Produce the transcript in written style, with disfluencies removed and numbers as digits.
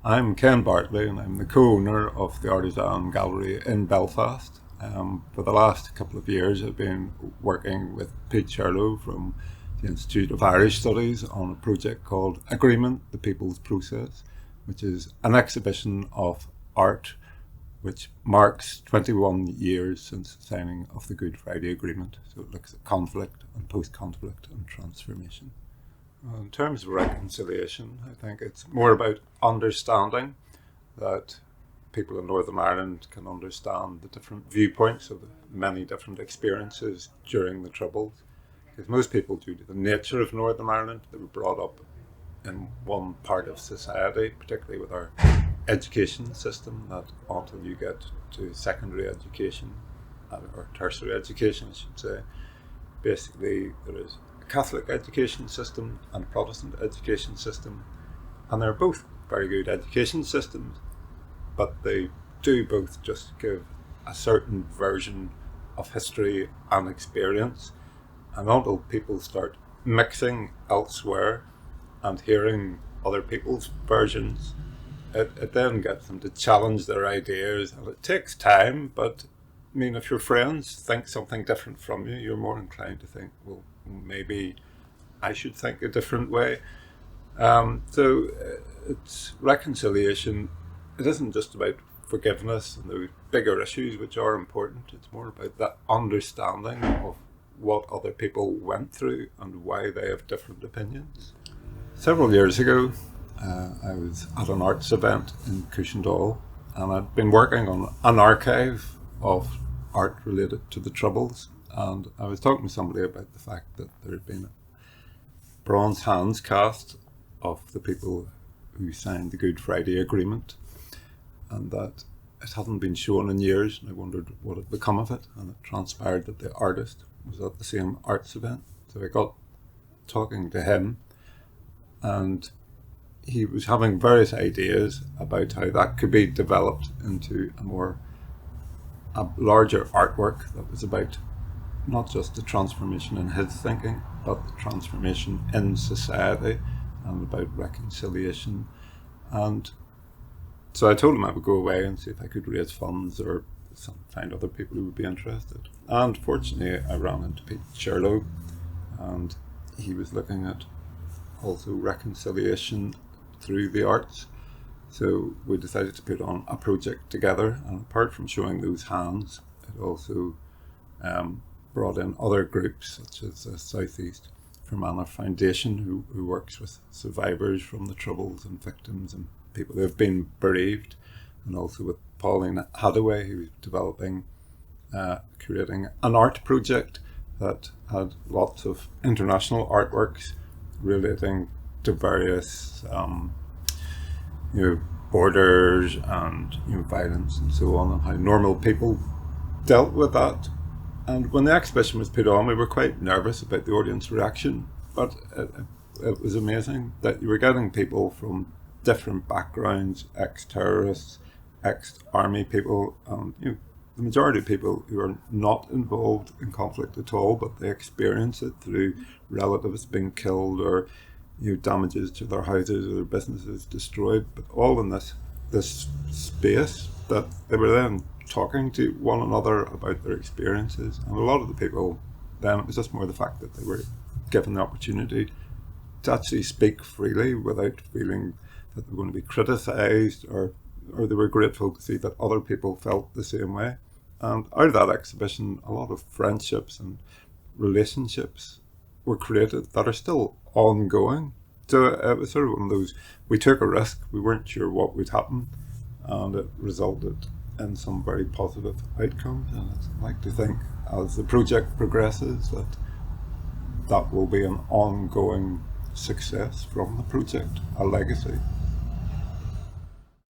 I'm Ken Bartley and I'm the co-owner of the Artisan Gallery in Belfast. For the last couple of years I've been working with Pete Sherlow from the Institute of Irish Studies on a project called Agreement, the People's Process, which is an exhibition of art which marks 21 years since the signing of the Good Friday Agreement. So it looks at conflict and post-conflict and transformation. In terms of reconciliation, I think it's more about understanding that people in Northern Ireland can understand the different viewpoints of the many different experiences during the Troubles. Because most people, due to the nature of Northern Ireland, they were brought up in one part of society, particularly with our education system, that until you get to secondary education, or tertiary education, I should say, basically there is a Catholic education system and a Protestant education system, and they're both very good education systems, but they do both just give a certain version of history and experience, and until people start mixing elsewhere and hearing other people's versions, it then gets them to challenge their ideas, and it takes time, but I mean, if your friends think something different from you, you're more inclined to think, well, maybe I should think a different way. So it's reconciliation. It isn't just about forgiveness and the bigger issues which are important. It's more about that understanding of what other people went through and why they have different opinions. Several years ago, I was at an arts event in Cushendall, and I'd been working on an archive of art related to the Troubles, and I was talking to somebody about the fact that there had been a bronze hands cast of the people who signed the Good Friday Agreement, and that it hadn't been shown in years, and I wondered what had become of it, and it transpired that the artist was at the same arts event. So I got talking to him, and he was having various ideas about how that could be developed into a larger artwork that was about not just the transformation in his thinking, but the transformation in society and about reconciliation. And so I told him I would go away and see if I could raise funds or find other people who would be interested. And fortunately I ran into Pete Sherlow, and he was looking at also reconciliation through the arts. So we decided to put on a project together, and apart from showing those hands, it also brought in other groups such as the South East Fermanagh Foundation, who works with survivors from the Troubles and victims and people who have been bereaved, and also with Pauline Hadaway, who was developing, creating an art project that had lots of international artworks relating to various borders and violence and so on, and how normal people dealt with that. And when the exhibition was put on, we were quite nervous about the audience reaction, but it was amazing that you were getting people from different backgrounds, ex-terrorists, ex-army people, and the majority of people who are not involved in conflict at all, but they experience it through relatives being killed or damages to their houses or their businesses destroyed, but all in this space that they were then talking to one another about their experiences. And a lot of the people then, it was just more the fact that they were given the opportunity to actually speak freely without feeling that they were going to be criticised, or they were grateful to see that other people felt the same way. And out of that exhibition, a lot of friendships and relationships were created that are still ongoing. So it was sort of one of those, we took a risk, we weren't sure what would happen, and it resulted in some very positive outcomes. And I'd like to think as the project progresses that will be an ongoing success from the project, a legacy.